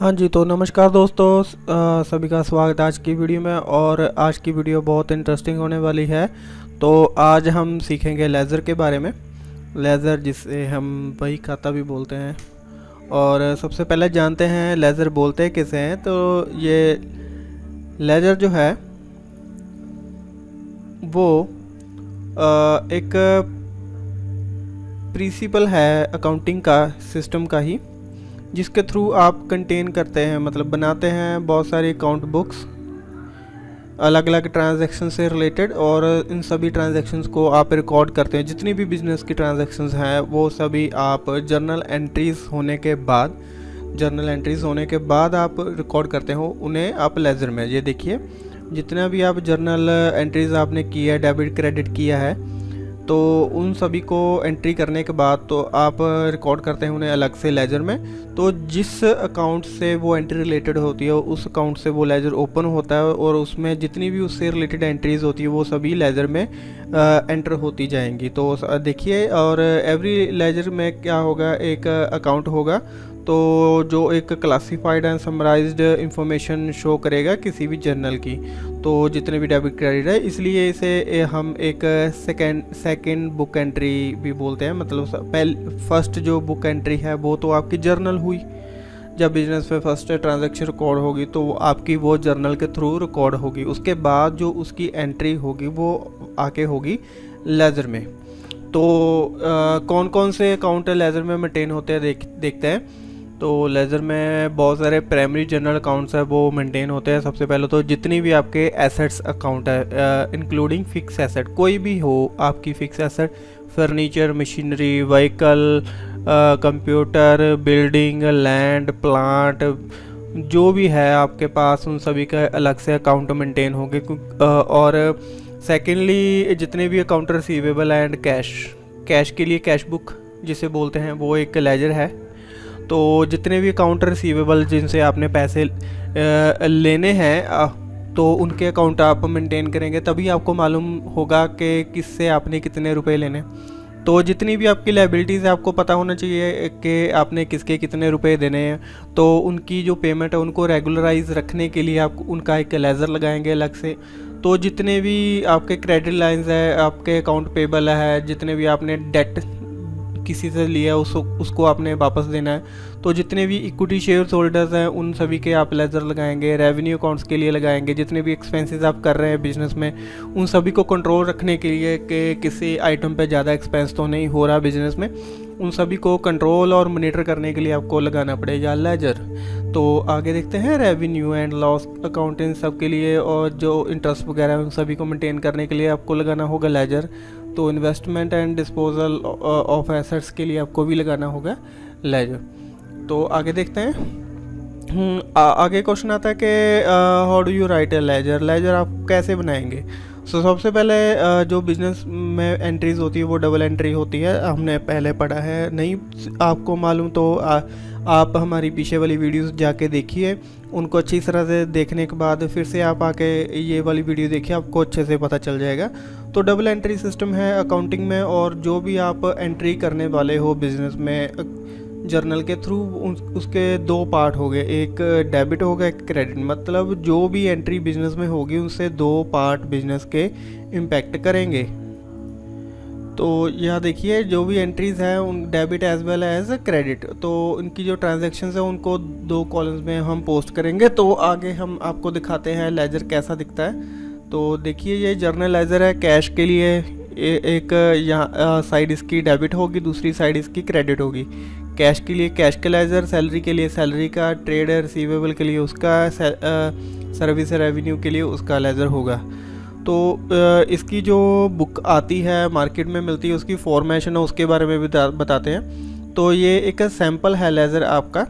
हाँ जी, तो नमस्कार दोस्तों, सभी का स्वागत है आज की वीडियो में। और आज की वीडियो बहुत इंटरेस्टिंग होने वाली है। तो आज हम सीखेंगे लेज़र के बारे में। लेज़र जिसे हम बही खाता भी बोलते हैं। और सबसे पहले जानते हैं लेज़र बोलते किसे हैं। तो ये लेज़र जो है वो एक प्रिंसिपल है अकाउंटिंग का, सिस्टम का ही, जिसके थ्रू आप कंटेन करते हैं, मतलब बनाते हैं बहुत सारी अकाउंट बुक्स अलग अलग ट्रांजैक्शन से रिलेटेड। और इन सभी ट्रांजैक्शंस को आप रिकॉर्ड करते हैं। जितनी भी बिजनेस की ट्रांजैक्शंस हैं वो सभी आप जर्नल एंट्रीज होने के बाद आप रिकॉर्ड करते हो उन्हें आप लेज़र में। ये देखिए, जितना भी आप जर्नल एंट्रीज आपने किया है, डेबिट क्रेडिट किया है, तो उन सभी को एंट्री करने के बाद तो आप रिकॉर्ड करते हैं उन्हें अलग से लेजर में। तो जिस अकाउंट से वो एंट्री रिलेटेड होती है उस अकाउंट से वो लेजर ओपन होता है और उसमें जितनी भी उससे रिलेटेड एंट्रीज होती है वो सभी लेजर में एंटर होती जाएंगी। तो देखिए, और एवरी लेजर में क्या होगा, एक अकाउंट होगा तो जो एक classified and summarised information show करेगा किसी भी जर्नल की। तो जितने भी डेबिट क्रेडिट है, इसलिए इसे हम एक सेकंड बुक एंट्री भी बोलते हैं। मतलब फर्स्ट जो बुक एंट्री है वो तो आपकी जर्नल हुई। जब बिजनेस में फर्स्ट ट्रांजैक्शन रिकॉर्ड होगी तो वो आपकी वो जर्नल के थ्रू रिकॉर्ड होगी। उसके बाद जो उसकी एंट्री होगी वो आके होगी लेजर में। तो कौन कौन से अकाउंट लेजर में मेंटेन होते हैं देखते हैं। तो लेज़र में बहुत सारे प्राइमरी जनरल अकाउंट्स है वो मेंटेन होते हैं। सबसे पहले तो जितनी भी आपके एसेट्स अकाउंट है, इंक्लूडिंग फिक्स एसेट, कोई भी हो आपकी fix asset, furniture, machinery, vehicle, computer, building, land, plant, जो भी है आपके पास, उन सभी का अलग से अकाउंट मेंटेन होंगे। और सेकेंडली, जितने भी अकाउंट रिसीवेबल एंड कैश के लिए कैश बुक जिसे बोलते हैं वो एक लेजर है। तो जितने भी अकाउंट रिसीवेबल जिनसे आपने पैसे लेने हैं तो उनके अकाउंट आप मेंटेन करेंगे, तभी आपको मालूम होगा कि किससे आपने कितने रुपए लेने। तो जितनी भी आपकी लायबिलिटीज़ है आपको पता होना चाहिए कि आपने किसके कितने रुपए देने हैं। तो उनकी जो पेमेंट है उनको रेगुलराइज रखने के लिए आप उनका एक लेज़र लगाएंगे अलग से। तो जितने भी आपके क्रेडिट लाइंस है, आपके अकाउंट पेबल है, जितने भी आपने डेट किसी से लिया उसको आपने वापस देना है, तो जितने भी इक्विटी शेयर होल्डर्स हैं उन सभी के आप लेजर लगाएंगे। रेवेन्यू अकाउंट्स के लिए लगाएंगे। जितने भी एक्सपेंसेस आप कर रहे हैं बिजनेस में उन सभी को कंट्रोल रखने के लिए कि किसी आइटम पे ज़्यादा एक्सपेंस तो नहीं हो रहा बिजनेस में, उन सभी को कंट्रोल और मॉनिटर करने के लिए आपको लगाना पड़ेगा लेजर। तो आगे देखते हैं, revenue and loss account in सब के लिए और जो इंटरेस्ट वगैरह उन सभी को मेंटेन करने के लिए आपको लगाना होगा लेजर। तो investment and disposal of assets के लिए आपको भी लगाना होगा लेजर। तो आगे देखते हैं। आगे क्वेश्चन आता है कि how do you write a ledger. Ledger आप कैसे बनाएंगे। सबसे पहले जो बिजनेस में एंट्रीज होती है वो डबल एंट्री होती है, हमने पहले पढ़ा है। नहीं आपको मालूम तो आप हमारी पीछे वाली वीडियोस जाके देखिए, उनको अच्छी तरह से देखने के बाद फिर से आप आके ये वाली वीडियो देखिए, आपको अच्छे से पता चल जाएगा। तो डबल एंट्री सिस्टम है अकाउंटिंग में। और जो भी आप एंट्री करने वाले हो बिजनेस में जर्नल के थ्रू, उसके दो पार्ट हो गए, एक डेबिट होगा एक क्रेडिट। मतलब जो भी एंट्री बिजनेस में होगी उनसे दो पार्ट बिजनेस के इम्पैक्ट करेंगे। तो यहाँ देखिए, जो भी एंट्रीज हैं उन debit as well as credit, तो उनकी जो ट्रांजैक्शंस हैं उनको दो कॉलम्स में हम पोस्ट करेंगे। तो आगे हम आपको दिखाते हैं लेजर कैसा दिखता है। तो देखिए, ये जर्नल लेजर है। कैश के लिए एक यहाँ साइड इसकी डेबिट होगी, दूसरी साइड इसकी क्रेडिट होगी। कैश के लिए कैश का लेजर, सैलरी के लिए सैलरी का, ट्रेड रिसीवेबल के लिए उसका, सर्विस रेवेन्यू के लिए उसका लेजर होगा। तो इसकी जो बुक आती है मार्केट में मिलती है, उसकी फॉर्मेशन है उसके बारे में भी बताते हैं। तो ये एक सैम्पल है लेजर आपका।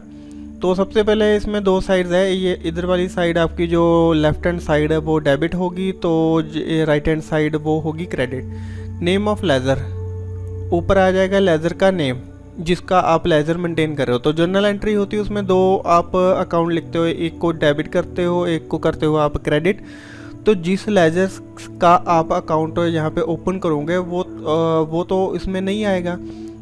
तो सबसे पहले इसमें दो साइड्स है। ये इधर वाली साइड आपकी जो लेफ्ट हैंड साइड है वो डेबिट होगी, तो राइट हैंड साइड वो होगी क्रेडिट। नेम ऑफ लेजर, ऊपर आ जाएगा लेजर का नेम जिसका आप लेजर मेंटेन कर रहे हो। तो जर्नल एंट्री होती है, उसमें दो आप अकाउंट लिखते हो, एक को डेबिट करते हो, एक को करते हो आप क्रेडिट। तो जिस लेजर का आप अकाउंट यहाँ पे ओपन करोगे वो तो इसमें नहीं आएगा,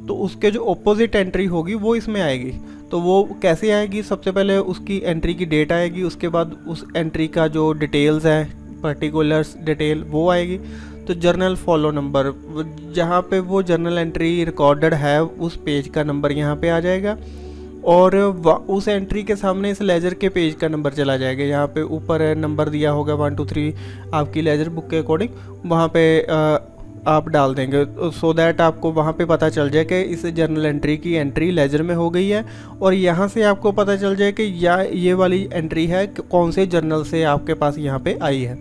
तो उसके जो ऑपोजिट एंट्री होगी वो इसमें आएगी। तो वो कैसे आएगी, सबसे पहले उसकी एंट्री की डेट आएगी, उसके बाद उस एंट्री का जो डिटेल्स है, पर्टिकुलर्स डिटेल, वो आएगी। तो जर्नल फॉलो नंबर, जहाँ पे वो जर्नल एंट्री रिकॉर्डेड है उस पेज का नंबर यहाँ पे आ जाएगा, और उस एंट्री के सामने इस लेजर के पेज का नंबर चला जाएगा। यहाँ पे ऊपर नंबर दिया होगा 1 2 3 आपकी लेजर बुक के अकॉर्डिंग, वहाँ पे आप डाल देंगे, सो दैट आपको वहाँ पे पता चल जाए कि इस जर्नल एंट्री की एंट्री लेजर में हो गई है। और यहाँ से आपको पता चल जाए कि ये वाली एंट्री है कौन से जर्नल से आपके पास यहाँ पे आई है।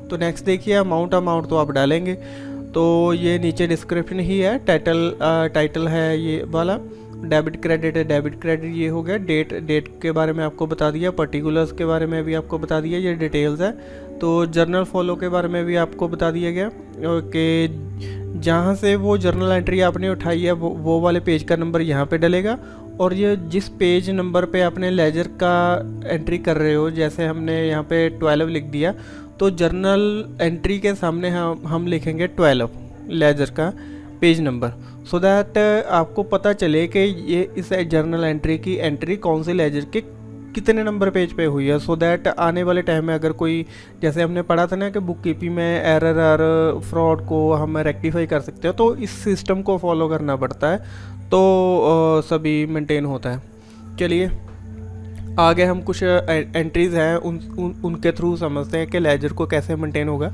तो नेक्स्ट देखिए, अमाउंट तो आप डालेंगे, तो ये नीचे डिस्क्रिप्शन ही है, टाइटल है ये वाला, डेबिट क्रेडिट है, डेबिट क्रेडिट ये हो गया, डेट के बारे में आपको बता दिया, पर्टिकुलर्स के बारे में भी आपको बता दिया, ये डिटेल्स है। तो जर्नल फॉलो के बारे में भी आपको बता दिया गया कि जहाँ से वो जर्नल एंट्री आपने उठाई है वो वाले पेज का नंबर यहाँ पे डलेगा, और ये जिस पेज नंबर पे आपने लेजर का एंट्री कर रहे हो, जैसे हमने यहाँ पे 12 लिख दिया, तो जर्नल एंट्री के सामने हम लिखेंगे 12 लेजर का पेज नंबर, सो दैट आपको पता चले कि ये इस जर्नल एंट्री की एंट्री कौन से लेजर के कितने नंबर पेज पे हुई है, सो दैट आने वाले टाइम में अगर कोई, जैसे हमने पढ़ा था ना कि बुक कीपिंग में एरर फ्रॉड को हम रेक्टिफाई कर सकते हो, तो इस सिस्टम को फॉलो करना पड़ता है, तो सभी मेंटेन होता है। चलिए आगे हम कुछ एंट्रीज़ हैं उनके थ्रू समझते हैं कि लेजर को कैसे मेंटेन होगा।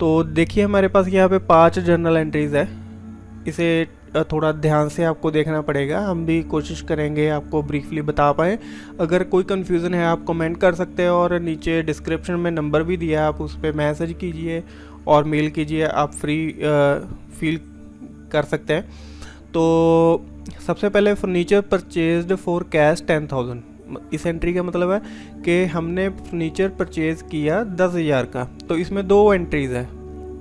तो देखिए हमारे पास यहाँ पे 5 जर्नल एंट्रीज़ है, इसे थोड़ा ध्यान से आपको देखना पड़ेगा, हम भी कोशिश करेंगे आपको ब्रीफली बता पाएँ। अगर कोई कन्फ्यूज़न है आप कमेंट कर सकते हैं, और नीचे डिस्क्रिप्शन में नंबर भी दिया है, आप उस पर मैसेज कीजिए और मेल कीजिए, आप फ्री फील कर सकते हैं। तो सबसे पहले फर्नीचर परचेज्ड फॉर कैश 10,000, इस एंट्री का मतलब है कि हमने फर्नीचर परचेज़ किया 10,000 का। तो इसमें 2 एंट्रीज़ है,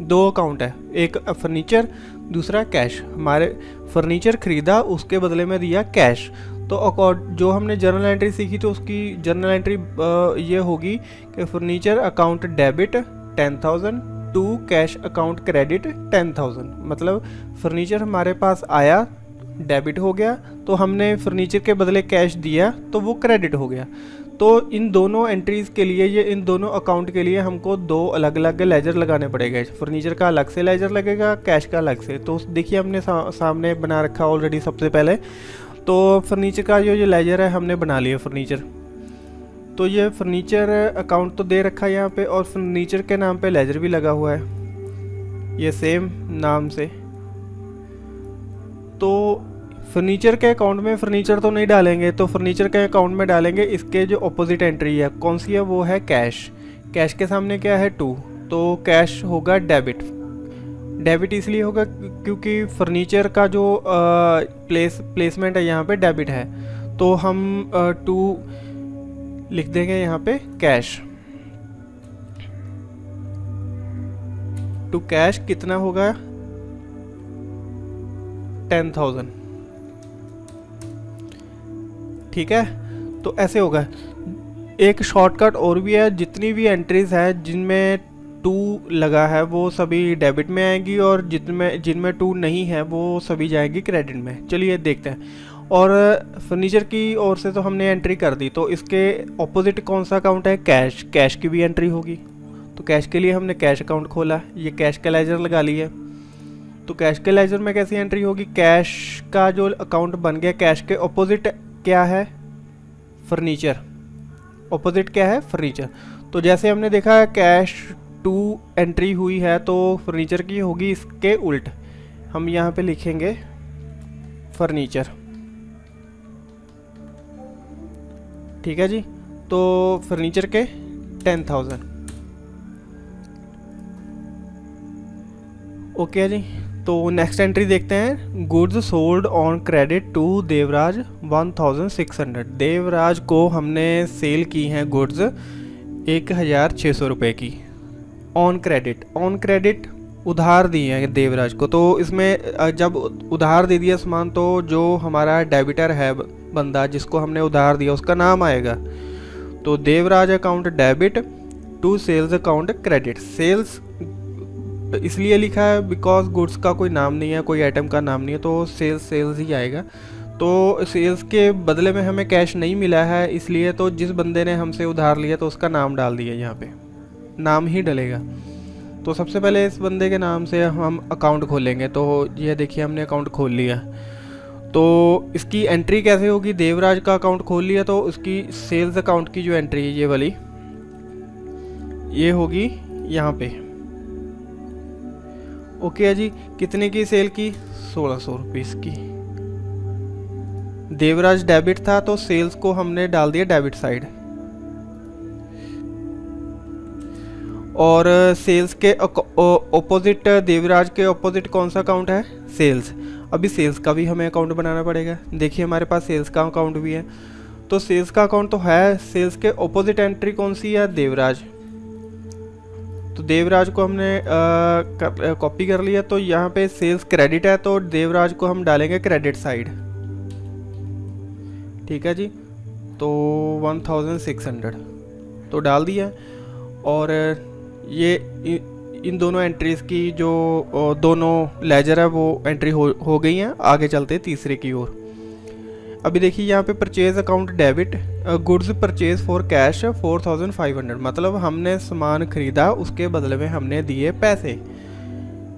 2 अकाउंट है, एक फर्नीचर, दूसरा कैश। हमारे फर्नीचर ख़रीदा, उसके बदले में दिया कैश। तो जो हमने जर्नल एंट्री सीखी, तो उसकी जर्नल एंट्री ये होगी कि furniture account debit 10,000 to cash account credit 10,000। मतलब फर्नीचर हमारे पास आया, डेबिट हो गया, तो हमने फर्नीचर के बदले कैश दिया, तो वो क्रेडिट हो गया। तो इन दोनों एंट्रीज़ के लिए, ये इन दोनों अकाउंट के लिए हमको 2 अलग अलग लेजर लगाने पड़ेंगे। फर्नीचर का अलग से लेजर लगेगा, कैश का अलग से। तो देखिए हमने सामने बना रखा ऑलरेडी सबसे पहले। तो फर्नीचर का जो लेजर है हमने बना लिया फर्नीचर। तो ये फर्नीचर अकाउंट तो दे रखा है यहाँ पे, और फर्नीचर के नाम पे लेजर भी लगा हुआ है, ये सेम नाम से। तो फर्नीचर के अकाउंट में फर्नीचर तो नहीं डालेंगे, तो फर्नीचर के अकाउंट में डालेंगे इसके जो ऑपोजिट एंट्री है, कौन सी है, वो है कैश। कैश के सामने क्या है 2, तो कैश होगा डेबिट। डेबिट इसलिए होगा क्योंकि फर्नीचर का जो प्लेसमेंट है यहाँ पे डेबिट है, तो हम 2 लिख देंगे यहाँ पे कैश। टू कैश कितना होगा 10,000, ठीक है। तो ऐसे होगा। एक शॉर्टकट और भी है, जितनी भी एंट्रीज है जिनमें 2 लगा है वो सभी डेबिट में आएंगी, और जिनमें 2 नहीं है वो सभी जाएंगी क्रेडिट में। चलिए देखते हैं। और फर्नीचर की ओर से तो हमने एंट्री कर दी, तो इसके ऑपोजिट कौन सा अकाउंट है, कैश। कैश की भी एंट्री होगी, तो कैश के लिए हमने कैश अकाउंट खोला, ये कैश का लेजर लगा लिया। तो कैश के लेजर में कैसी एंट्री होगी, कैश का जो अकाउंट बन गया, कैश के ऑपोजिट क्या है, फर्नीचर। ऑपोजिट क्या है, फर्नीचर। तो जैसे हमने देखा कैश 2 एंट्री हुई है, तो फर्नीचर की होगी इसके उल्ट। हम यहाँ पे लिखेंगे फर्नीचर, ठीक है जी। तो फर्नीचर के 10,000, ओके जी। तो नेक्स्ट एंट्री देखते हैं, goods sold on credit to Devraj 1,600। Devraj को हमने सेल की हैं गुड्स 1,600 रुपये की ऑन क्रेडिट। ऑन क्रेडिट उधार दिए हैं देवराज को। तो इसमें जब उधार दे दिया सामान, तो जो हमारा डेबिटर है बंदा जिसको हमने उधार दिया, उसका नाम आएगा। तो Devraj account debit to sales account credit. Sales इसलिए लिखा है बिकॉज गुड्स का कोई नाम नहीं है, कोई आइटम का नाम नहीं है, तो सेल्स ही आएगा। तो सेल्स के बदले में हमें कैश नहीं मिला है, इसलिए तो जिस बंदे ने हमसे उधार लिया तो उसका नाम डाल दिया, यहाँ पे नाम ही डलेगा। तो सबसे पहले इस बंदे के नाम से हम अकाउंट खोलेंगे। तो ये देखिए हमने अकाउंट खोल लिया। तो इसकी एंट्री कैसे होगी, देवराज का अकाउंट खोल लिया तो उसकी सेल्स अकाउंट की जो एंट्री है ये वाली, ये होगी यहाँ पे। ओके है जी। कितने की सेल की, 1600 रुपीज़ की। देवराज डेबिट था तो सेल्स को हमने डाल दिया डेबिट साइड, और सेल्स के ऑपोजिट, देवराज के ऑपोजिट कौन सा अकाउंट है, सेल्स। अभी सेल्स का भी हमें अकाउंट बनाना पड़ेगा। देखिए हमारे पास सेल्स का अकाउंट भी है, तो सेल्स का अकाउंट तो है, सेल्स के ऑपोजिट एंट्री कौन सी है, देवराज। तो देवराज को हमने कॉपी कर लिया। तो यहाँ पे सेल्स क्रेडिट है तो देवराज को हम डालेंगे क्रेडिट साइड, ठीक है जी। तो 1600 तो डाल दिया। और ये इन दोनों एंट्रीज की जो दोनों लेजर है वो एंट्री हो गई हैं। आगे चलते तीसरे की ओर। अभी देखिए यहाँ पे purchase account debit, goods purchase for cash 4500, मतलब हमने सामान खरीदा, उसके बदले में हमने दिए पैसे।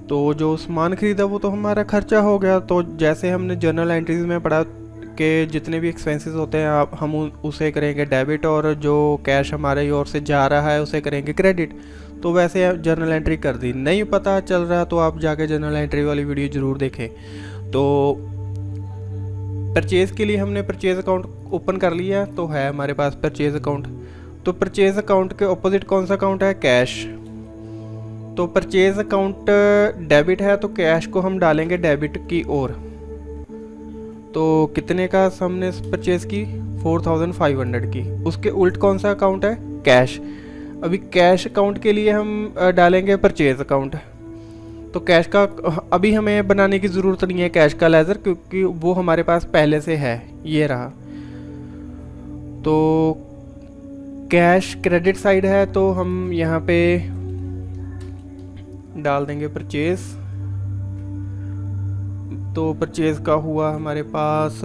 तो जो सामान खरीदा वो तो हमारा खर्चा हो गया। तो जैसे हमने जर्नल एंट्रीज में पढ़ा कि जितने भी एक्सपेंसेस होते हैं हम उसे करेंगे डेबिट, और जो कैश हमारे ओर से जा रहा है उसे करेंगे क्रेडिट। तो वैसे जर्नल एंट्री कर दी। नहीं पता चल रहा तो आप जाके जर्नल एंट्री वाली वीडियो ज़रूर देखें। तो परचेज़ के लिए हमने परचेज़ अकाउंट ओपन कर लिया, तो है हमारे पास परचेज़ अकाउंट। तो परचेज़ अकाउंट के ऑपोजिट कौन सा अकाउंट है, कैश। तो परचेज़ अकाउंट डेबिट है तो कैश को हम डालेंगे डेबिट की ओर। तो कितने का हमने परचेज़ की, 4500 की। उसके उल्ट कौन सा अकाउंट है, कैश। अभी कैश अकाउंट के लिए हम डालेंगे परचेज़ अकाउंट। तो कैश का अभी हमें बनाने की ज़रूरत नहीं है कैश का लेज़र, क्योंकि वो हमारे पास पहले से है, ये रहा। तो कैश क्रेडिट साइड है तो हम यहाँ पे डाल देंगे परचेज़। तो परचेज़ का हुआ हमारे पास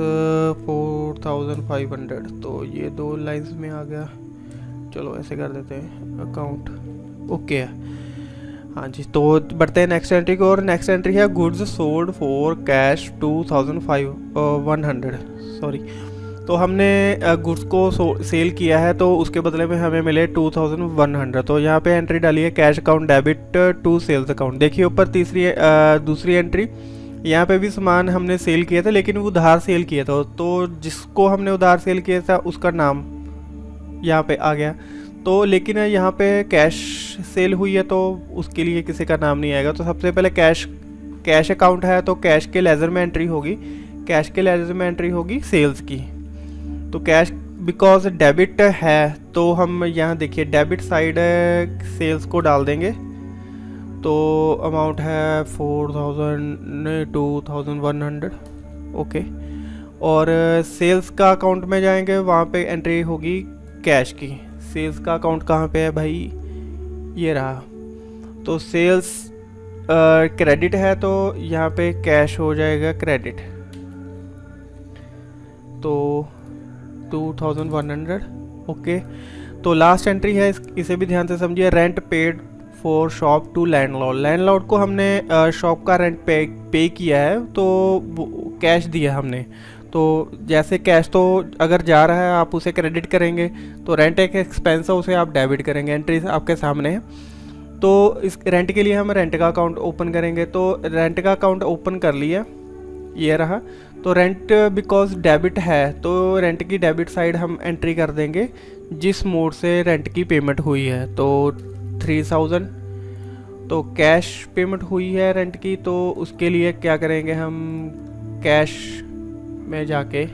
4500। तो ये दो लाइंस में आ गया। चलो ऐसे कर देते हैं, अकाउंट ओके है। हाँ जी, तो बढ़ते हैं नेक्स्ट एंट्री को। और नेक्स्ट एंट्री है goods sold for cash 2500, sorry. तो हमने गुड्स को सेल किया है तो उसके बदले में हमें मिले 2100। तो यहाँ पे एंट्री डाली है cash account debit to sales account. देखिए ऊपर दूसरी एंट्री, यहाँ पे भी सामान हमने सेल किया था लेकिन वो उधार सेल किया था। तो जिसको हमने उधार सेल किया था उसका नाम यहाँ पे आ गया। तो लेकिन यहाँ पे कैश सेल हुई है तो उसके लिए किसी का नाम नहीं आएगा। तो सबसे पहले कैश अकाउंट है तो कैश के लेज़र में एंट्री होगी, कैश के लेज़र में एंट्री होगी सेल्स की। तो कैश बिकॉज डेबिट है तो हम यहाँ देखिए डेबिट साइड सेल्स को डाल देंगे। तो अमाउंट है 2100, ओके। और सेल्स का अकाउंट में जाएंगे, वहाँ पे एंट्री होगी कैश की। सेल्स का अकाउंट कहाँ पे है भाई, ये रहा। तो सेल्स क्रेडिट है तो यहाँ पे कैश हो जाएगा क्रेडिट। तो 2100, ओके। तो लास्ट एंट्री है, इसे भी ध्यान से समझिए। Rent paid for shop to landlord. Landlord को हमने शॉप का रेंट पे किया है तो कैश दिया हमने। तो जैसे कैश तो अगर जा रहा है आप उसे क्रेडिट करेंगे, तो रेंट एक एक्सपेंस है उसे आप डेबिट करेंगे। एंट्री आपके सामने है। तो इस रेंट के लिए हम रेंट का अकाउंट ओपन करेंगे। तो रेंट का अकाउंट ओपन कर लिया, ये रहा। तो रेंट बिकॉज डेबिट है तो रेंट की डेबिट साइड हम एंट्री कर देंगे जिस मोड से रेंट की पेमेंट हुई है। तो 3000 तो कैश पेमेंट हुई है रेंट की। तो उसके लिए क्या करेंगे, हम कैश में जाके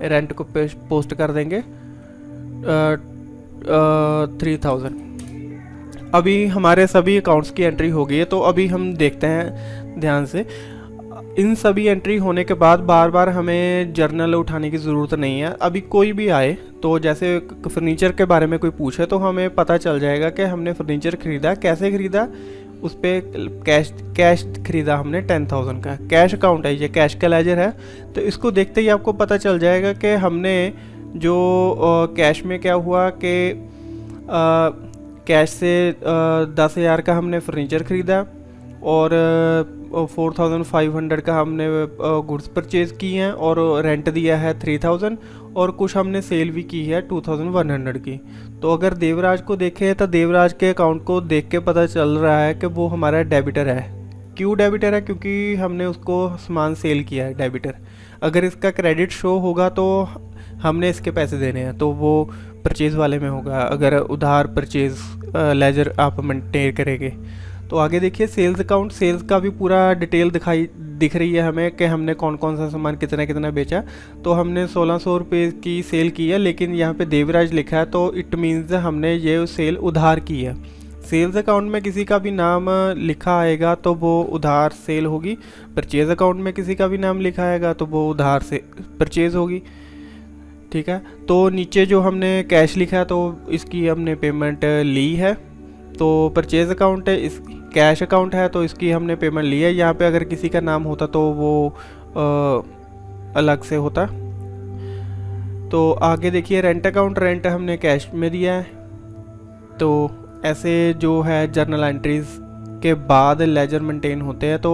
रेंट को पोस्ट कर देंगे 3000। अभी हमारे सभी अकाउंट्स की एंट्री हो गई है। तो अभी हम देखते हैं ध्यान से। इन सभी एंट्री होने के बाद बार बार हमें जर्नल उठाने की ज़रूरत नहीं है। अभी कोई भी आए तो जैसे फर्नीचर के बारे में कोई पूछे तो हमें पता चल जाएगा कि हमने फर्नीचर ख़रीदा, कैसे ख़रीदा, उस पर कैश खरीदा हमने 10,000 का। कैश अकाउंट है, ये कैश का लेजर है। तो इसको देखते ही आपको पता चल जाएगा कि हमने जो कैश में क्या हुआ कि कैश से 10,000 का हमने फर्नीचर ख़रीदा और 4,500 का हमने गुड्स परचेज़ की हैं और रेंट दिया है 3,000 और कुछ हमने सेल भी की है 2,100 की। तो अगर देवराज को देखें तो देवराज के अकाउंट को देख के पता चल रहा है कि वो हमारा डेबिटर है। क्यों डेबिटर है? क्योंकि हमने उसको सामान सेल किया है, डेबिटर। अगर इसका क्रेडिट शो होगा तो हमने इसके पैसे देने हैं, तो वो परचेज़ वाले में होगा। अगर उधार परचेज़ लेजर आप मेंटेन करेंगे। तो आगे देखिए सेल्स अकाउंट। सेल्स का भी पूरा डिटेल दिख रही है हमें कि हमने कौन कौन सा सामान कितना कितना बेचा। तो हमने 1,600 रुपये की सेल की है, लेकिन यहाँ पे देवराज लिखा है तो इट मीन्स हमने ये सेल उधार की है। सेल्स अकाउंट में किसी का भी नाम लिखा आएगा तो वो उधार सेल होगी। परचेज़ अकाउंट में किसी का भी नाम लिखा आएगा तो वो उधार से परचेज़ होगी। ठीक है, तो नीचे जो हमने कैश लिखा है तो इसकी हमने पेमेंट ली है। तो परचेज़ अकाउंट है, इस कैश अकाउंट है तो इसकी हमने पेमेंट ली है। यहाँ पे अगर किसी का नाम होता तो वो अलग से होता। तो आगे देखिए रेंट अकाउंट। रेंट हमने कैश में दिया है। तो ऐसे जो है जर्नल एंट्रीज़ के बाद लेजर मेंटेन होते हैं। तो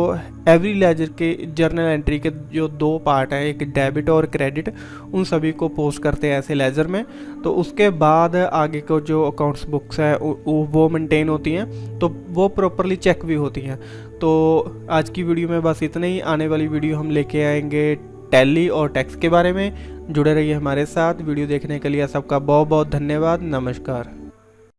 एवरी लेजर के जर्नल एंट्री के जो 2 पार्ट है, एक डेबिट और क्रेडिट, उन सभी को पोस्ट करते हैं ऐसे लेजर में। तो उसके बाद आगे को जो अकाउंट्स बुक्स है वो मेंटेन होती हैं, तो वो प्रॉपरली चेक भी होती हैं। तो आज की वीडियो में बस इतना ही। आने वाली वीडियो हम लेके आएंगे टैली और टैक्स के बारे में। जुड़े रहिए हमारे साथ। वीडियो देखने के लिए सबका बहुत बहुत धन्यवाद। नमस्कार।